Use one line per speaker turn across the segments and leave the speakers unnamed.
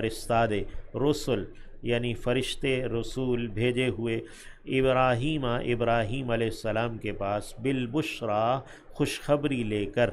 فرستادے، رسل یعنی فرشتے رسول بھیجے ہوئے، ابراہیم علیہ السلام کے پاس، بالبشرا خوشخبری لے کر،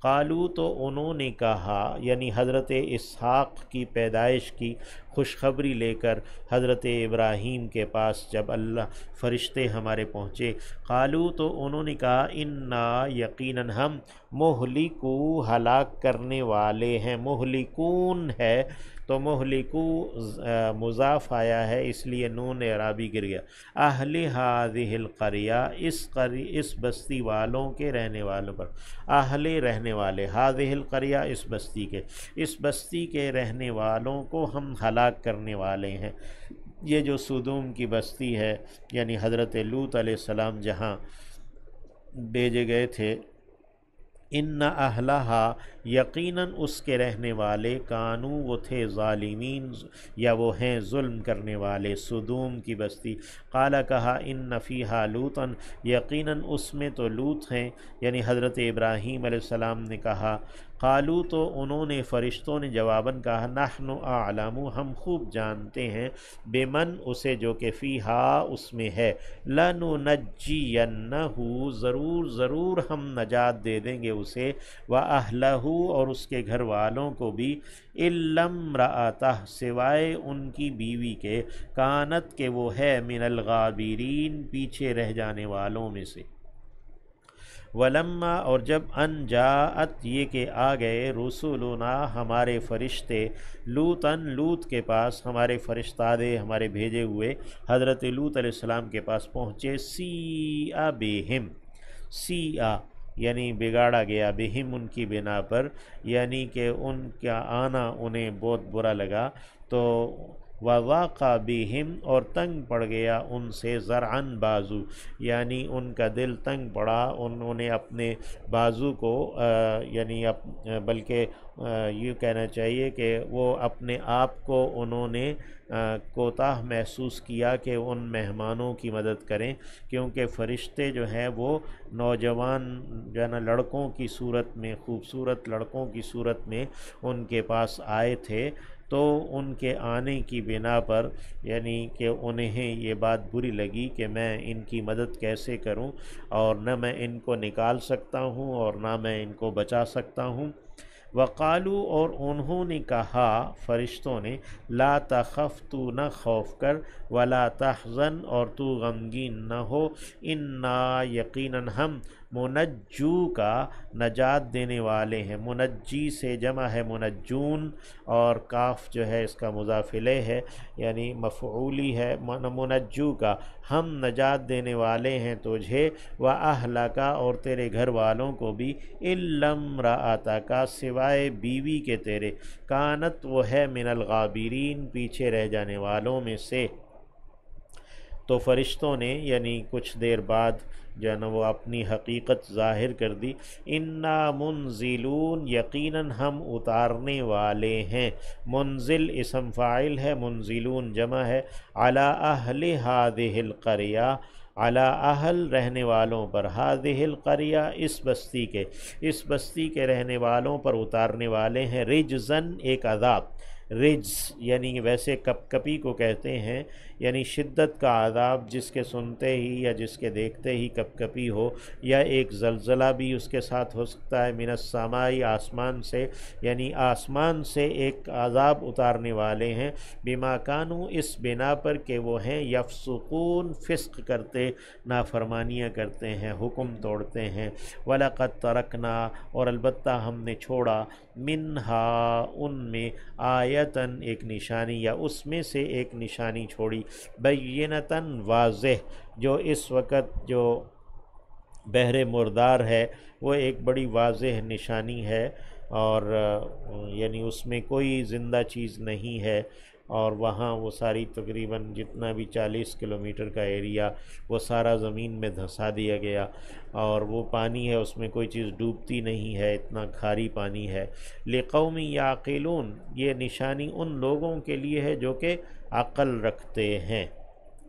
قالو تو انہوں نے کہا، یعنی حضرت اسحاق کی پیدائش کی خوشخبری لے کر حضرت ابراہیم کے پاس جب اللہ فرشتے ہمارے پہنچے، قالو تو انہوں نے کہا، انا یقیناً ہم، مہلکو ہلاک کرنے والے ہیں، مہلکون ہے تو مہلکو مضاف آیا ہے اس لیے نون اعرابی گر گیا، اہل ہذہ القریہ، اس بستی والوں کے رہنے والوں پر، اہل رہنے والے، ہذہ القریہ اس بستی کے رہنے والوں کو ہم ہلاک کرنے والے ہیں۔ یہ جو سدوم کی بستی ہے، یعنی حضرت لوط علیہ السلام جہاں بھیجے گئے تھے، ان اہلہا یقیناً اس کے رہنے والے، کانو وہ تھے، ظالمین یا وہ ہیں ظلم کرنے والے، سدوم کی بستی، قال کہا، ان فیہا لوطاً یقیناً اس میں تو لوط ہیں، یعنی حضرت ابراہیم علیہ السلام نے کہا، قالو تو انہوں نے فرشتوں نے جواباً کہا، نحن اعلم ہم خوب جانتے ہیں، بمن اسے جو کہ فیہا اس میں ہے، لننجینہ ضرور ہم نجات دے دیں گے اسے، واہلہ اور اس کے گھر والوں کو بھی، الا امرأتہ سوائے ان کی بیوی کے، کانت کہ وہ ہے، من الغابرین پیچھے رہ جانے والوں میں سے، ولما اور جب ان جاءت یہ کہ آ گئے، رسولنا ہمارے فرشتے، لوط کے پاس، ہمارے فرشتادے ہمارے بھیجے ہوئے حضرت لوط علیہ السلام کے پاس پہنچے، سیئ بہم، سیئ یعنی بگاڑا گیا، بہم ان کی بنا پر، یعنی کہ ان کا آنا انہیں بہت برا لگا، تو وضاق بہم اور تنگ پڑ گیا ان سے، ذرعن بازو، یعنی ان کا دل تنگ پڑا، انہوں نے اپنے بازو کو یعنی بلکہ یہ کہنا چاہیے کہ وہ اپنے آپ کو انہوں نے کوتاہ محسوس کیا کہ ان مہمانوں کی مدد کریں، کیونکہ فرشتے جو ہیں وہ نوجوان جو ہے نا لڑکوں کی صورت میں، خوبصورت لڑکوں کی صورت میں ان کے پاس آئے تھے، تو ان کے آنے کی بنا پر یعنی کہ انہیں یہ بات بری لگی کہ میں ان کی مدد کیسے کروں، اور نہ میں ان کو نکال سکتا ہوں اور نہ میں ان کو بچا سکتا ہوں، وقالو اور انہوں نے کہا فرشتوں نے، لا تخف تو نہ خوف کر، ولا تحزن اور تو غمگین نہ ہو، انا یقیناً ہم، منجو کا نجات دینے والے ہیں، منجی سے جمع ہے منجون، اور کاف جو ہے اس کا مضاف الیہ ہے یعنی مفعولی ہے، منجو کا ہم نجات دینے والے ہیں تجھے، وَأَهْلَكَ اور تیرے گھر والوں کو بھی، إِلَّا امْرَأَتَكَ سوائے بیوی کے تیرے، کانت وہ ہے، من الغابرین پیچھے رہ جانے والوں میں سے۔ تو فرشتوں نے یعنی کچھ دیر بعد جو ہے نا وہ اپنی حقیقت ظاہر کر دی، انا منزلون یقیناً ہم اتارنے والے ہیں، منزل اسم فاعل ہے، منزلون جمع ہے، علی اہل ہذہ القریہ علی اہل رہنے والوں پر، ہذہ القریہ اس بستی کے رہنے والوں پر اتارنے والے ہیں، رجزن ایک عذاب، رجز یعنی ویسے کپ کپی کو کہتے ہیں، یعنی شدت کا عذاب، جس کے سنتے ہی یا جس کے دیکھتے ہی کپ کپی ہو، یا ایک زلزلہ بھی اس کے ساتھ ہو سکتا ہے، من السماء آسمان سے، یعنی آسمان سے ایک عذاب اتارنے والے ہیں، بما کانوا اس بنا پر کہ وہ ہیں، یفسقون فسق کرتے، نافرمانیاں کرتے ہیں، حکم توڑتے ہیں، وَلَقَدْ تَرَكْنَا اور البتہ ہم نے چھوڑا، منہا ان میں، آیتاً ایک نشانی یا اس میں سے ایک نشانی چھوڑی، بینتاً واضح، جو اس وقت جو بحر مردار ہے وہ ایک بڑی واضح نشانی ہے، اور یعنی اس میں کوئی زندہ چیز نہیں ہے، اور وہاں وہ ساری تقریباً جتنا بھی 40 کلومیٹر کا ایریا وہ سارا زمین میں دھسا دیا گیا، اور وہ پانی ہے اس میں کوئی چیز ڈوبتی نہیں ہے، اتنا کھاری پانی ہے، لقوم یعقلون یہ نشانی ان لوگوں کے لیے ہے جو کہ عقل رکھتے ہیں۔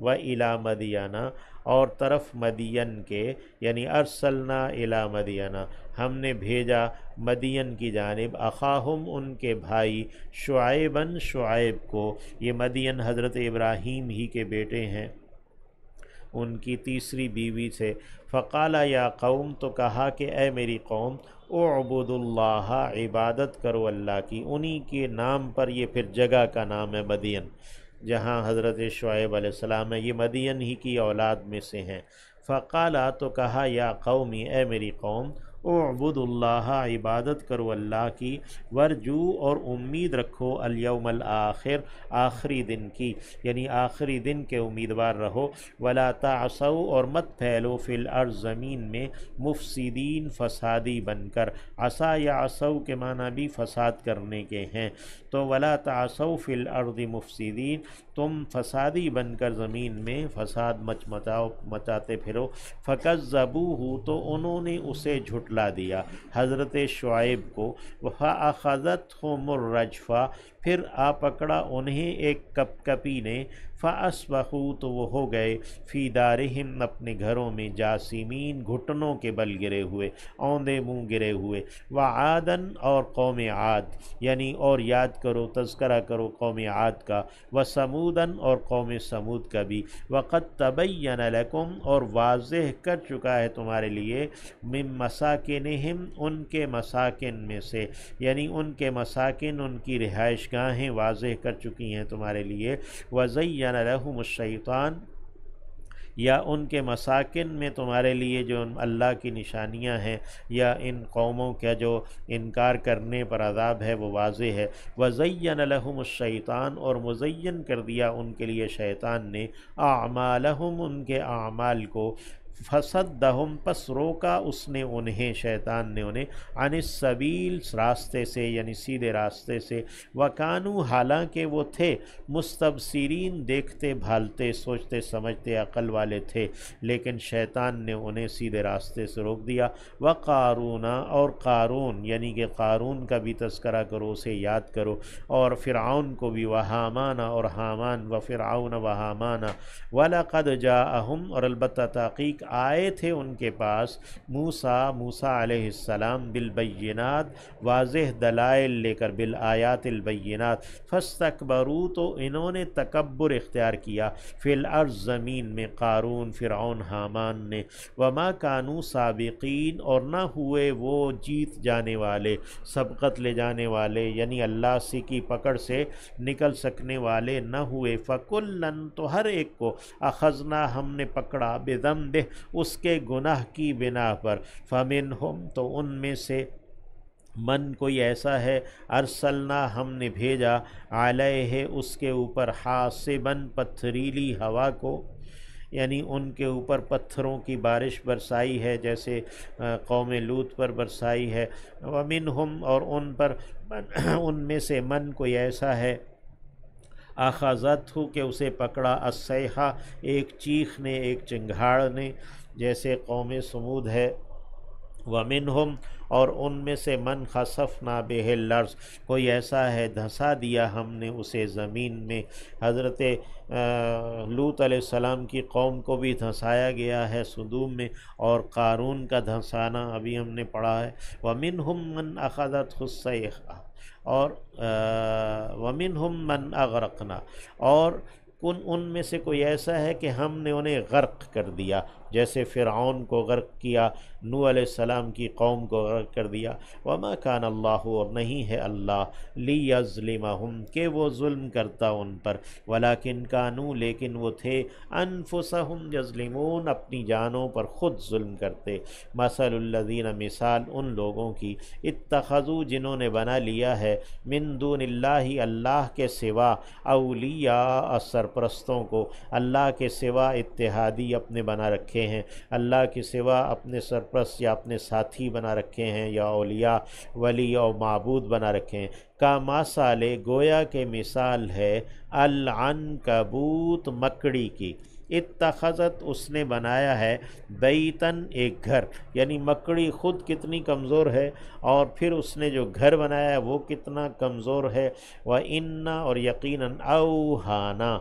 و الا مدینہ، اور طرف مدین کے، یعنی ارسلنا الا مدینہ، ہم نے بھیجا مدین کی جانب، اخاہم ان کے بھائی، شعیباً شعیب کو، یہ مدین حضرت ابراہیم ہی کے بیٹے ہیں، ان کی تیسری بیوی سے۔ فقال یا قوم، تو کہا کہ اے میری قوم، اعبد اللہ، عبادت کرو اللہ کی، انہی کے نام پر یہ پھر جگہ کا نام ہے مدین، جہاں حضرت شعیب علیہ السلام ہے، یہ مدین ہی کی اولاد میں سے ہیں۔ فقالا، تو کہا یا قومی، اے میری قوم، اعبد اللہ، عبادت کرو اللہ کی، ورجو، اور امید رکھو، الیوم الآخر، آخری دن کی، یعنی آخری دن کے امیدوار رہو، ولا تعصوا، اور مت پھیلو، فی الارض، زمین میں، مفسدین، فسادی بن کر، عصا یا عصو کے معنی بھی فساد کرنے کے ہیں، تو ولا تعصوا فی الارض مفسدین، تم فسادی بن کر زمین میں فساد مچاتے پھرو۔ فکذبوہ، تو انہوں نے اسے جھٹلا دیا، حضرت شعیب کو، فاخذتہم الرجفہ، پھر آ پکڑا انہیں ایک کپ کپی نے، فاصبحوا، تو وہ ہو گئے، فی دارہم، اپنے گھروں میں، جاسمین، گھٹنوں کے بل گرے ہوئے، اوندے منہ گرے ہوئے، وعادن، اور قوم عاد، یعنی اور یاد کرو، تذکرہ کرو قوم عاد کا، وثمودن، اور قوم سمود کا بھی، وقد تبین لکم، اور واضح کر چکا ہے تمہارے لیے، من مساکنہم، ان کے مساکن میں سے، یعنی ان کے مساکن، ان کی رہائش گاہیں واضح کر چکی ہیں تمہارے لیے، وزین لہم الشیطان، یا ان کے مساکن میں تمہارے لیے جو اللہ کی نشانیاں ہیں، یا ان قوموں کا جو انکار کرنے پر عذاب ہے وہ واضح ہے، وزین لہم الشیطان، اور مزین کر دیا ان کے لیے شیطان نے، اعمالہم، ان کے اعمال کو، فصدہم، پس روکا اس نے انہیں، شیطان نے انہیں، عن السبیل، راستے سے، یعنی سیدھے راستے سے، وکانو، حالانکہ وہ تھے، مستبصرین، دیکھتے بھالتے سوچتے سمجھتے عقل والے تھے، لیکن شیطان نے انہیں سیدھے راستے سے روک دیا۔ وقارون، اور قارون، یعنی کہ قارون کا بھی تذکرہ کرو، اسے یاد کرو، اور فرعون کو بھی، وہامان، اور حامان، وفرعون وہامان، وَلَقَدْ جَاءَهُمْ، اور البتہ تحقیق آئے تھے ان کے پاس، موسیٰ علیہ السلام، بالبینات، واضح دلائل لے کر، بالآیات البینات، فاستکبروا، تو انہوں نے تکبر اختیار کیا، فی الارض، زمین میں، قارون، فرعون، حامان نے، وما کانوا سابقین، اور نہ ہوئے وہ جیت جانے والے، سبقت لے جانے والے، یعنی اللہ سے کی پکڑ سے نکل سکنے والے نہ ہوئے، فکلن، تو ہر ایک کو، اخذنا، ہم نے پکڑا، بذنبہ، اس کے گناہ کی بنا پر، فمنہم، تو ان میں سے، من، کوئی ایسا ہے، ارسلنا، ہم نے بھیجا، علیہ، اس کے اوپر، حاصباً، پتھریلی ہوا کو، یعنی ان کے اوپر پتھروں کی بارش برسائی ہے، جیسے قوم لوط پر برسائی ہے، ومنہم، اور ان پر، ان میں سے، من، کوئی ایسا ہے، اخذتہ، کہ اسے پکڑا، الصیحہ، ایک چیخ نے، ایک چنگھاڑ نے، جیسے قوم سمود ہے، ومنہم، اور ان میں سے، من خسفنا بہ الارض، کوئی ایسا ہے، دھنسا دیا ہم نے اسے زمین میں، حضرت لوط علیہ السلام کی قوم کو بھی دھنسایا گیا ہے سدوم میں، اور قارون کا دھنسانا ابھی ہم نے پڑھا ہے، ومنہم من اخذتہ الصیحہ، اور ومنہم من اغرقنا، اور ان میں سے کوئی ایسا ہے کہ ہم نے انہیں غرق کر دیا، جیسے فرعون کو غرق کیا، نوح علیہ السلام کی قوم کو غرق کر دیا، وما کان اللہ، اور نہیں ہے اللہ، لیظلمہم، کہ وہ ظلم کرتا ان پر، ولیکن کانوا، لیکن وہ تھے، انفسہم یظلمون، اپنی جانوں پر خود ظلم کرتے، مثل الذین، مثال ان لوگوں کی، اتخذوا، جنہوں نے بنا لیا ہے، من دون اللہ، اللہ کے سوا، اولیاء، سرپرستوں کو، اللہ کے سوا اتحادی اپنے بنا رکھے ہیں، اللہ کے سوا اپنے سرپرست یا اپنے ساتھی بنا رکھے ہیں، یا اولیاء، ولی اور معبود بنا رکھے ہیں، کا مثال، گویا کہ مثال ہے، العنکبوت، مکڑی کی، اتخذت اس نے بنایا ہے بیتن ایک گھر، یعنی مکڑی خود کتنی کمزور ہے اور پھر اس نے جو گھر بنایا ہے وہ کتنا کمزور ہے۔ وَإِنَّ اور یقیناً اوہانا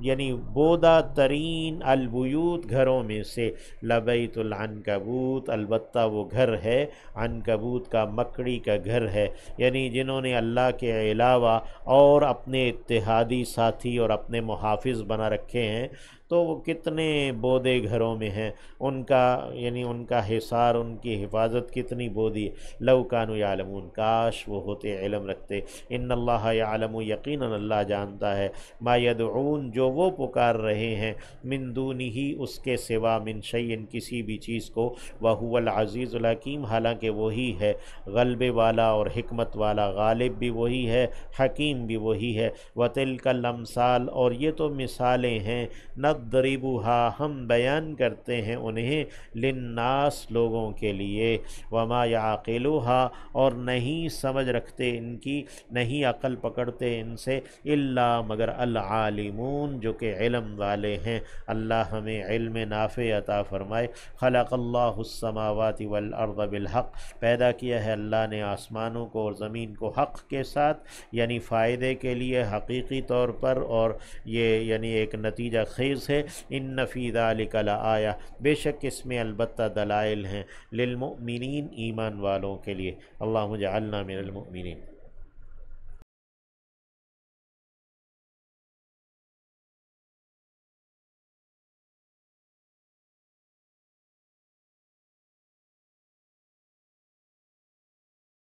یعنی بودا ترین البیوت گھروں میں سے لبیت العنکبوت البتہ وہ گھر ہے عنکبوت کا، مکڑی کا گھر ہے، یعنی جنہوں نے اللہ کے علاوہ اور اپنے اتحادی ساتھی اور اپنے محافظ بنا رکھے ہیں تو وہ کتنے بودے گھروں میں ہیں، ان کا یعنی ان کا حصار، ان کی حفاظت کتنی بودی ہے۔ لو کانوا یعلمون کاش وہ ہوتے علم رکھتے۔ ان اللہ یعلم یقیناً اللہ جانتا ہے ما یدعون جو وہ پکار رہے ہیں من دونہ اس کے سوا من شیء کسی بھی چیز کو، وہو العزیز الحکیم حالانکہ وہی ہے غلبے والا اور حکمت والا، غالب بھی وہی ہے، حکیم بھی وہی ہے۔ وَتِلْكَ الْأَمْثَالُ اور یہ تو مثالیں ہیں، نَضْرِبُهَا ہم بیان کرتے ہیں انہیں، للناس لوگوں کے لیے، وما يعقلها اور نہیں سمجھ رکھتے ان کی، نہیں عقل پکڑتے ان سے، الا مگر العالمون جو کہ علم والے ہیں۔ اللہ ہمیں علم نافع عطا فرمائے۔ خلق اللہ السماوات والارض بالحق پیدا کیا ہے اللہ نے آسمانوں کو اور زمین کو حق کے ساتھ، یعنی فائدے کے لیے حقیقی طور پر، اور یہ یعنی ایک نتیجہ خیز ہے۔ ان فی ذلک لآیہ بے شک اس میں البتہ دلائل ہیں، للمؤمنین ایمان والوں کے لیے۔ اللہم اجعلنا من المؤمنین۔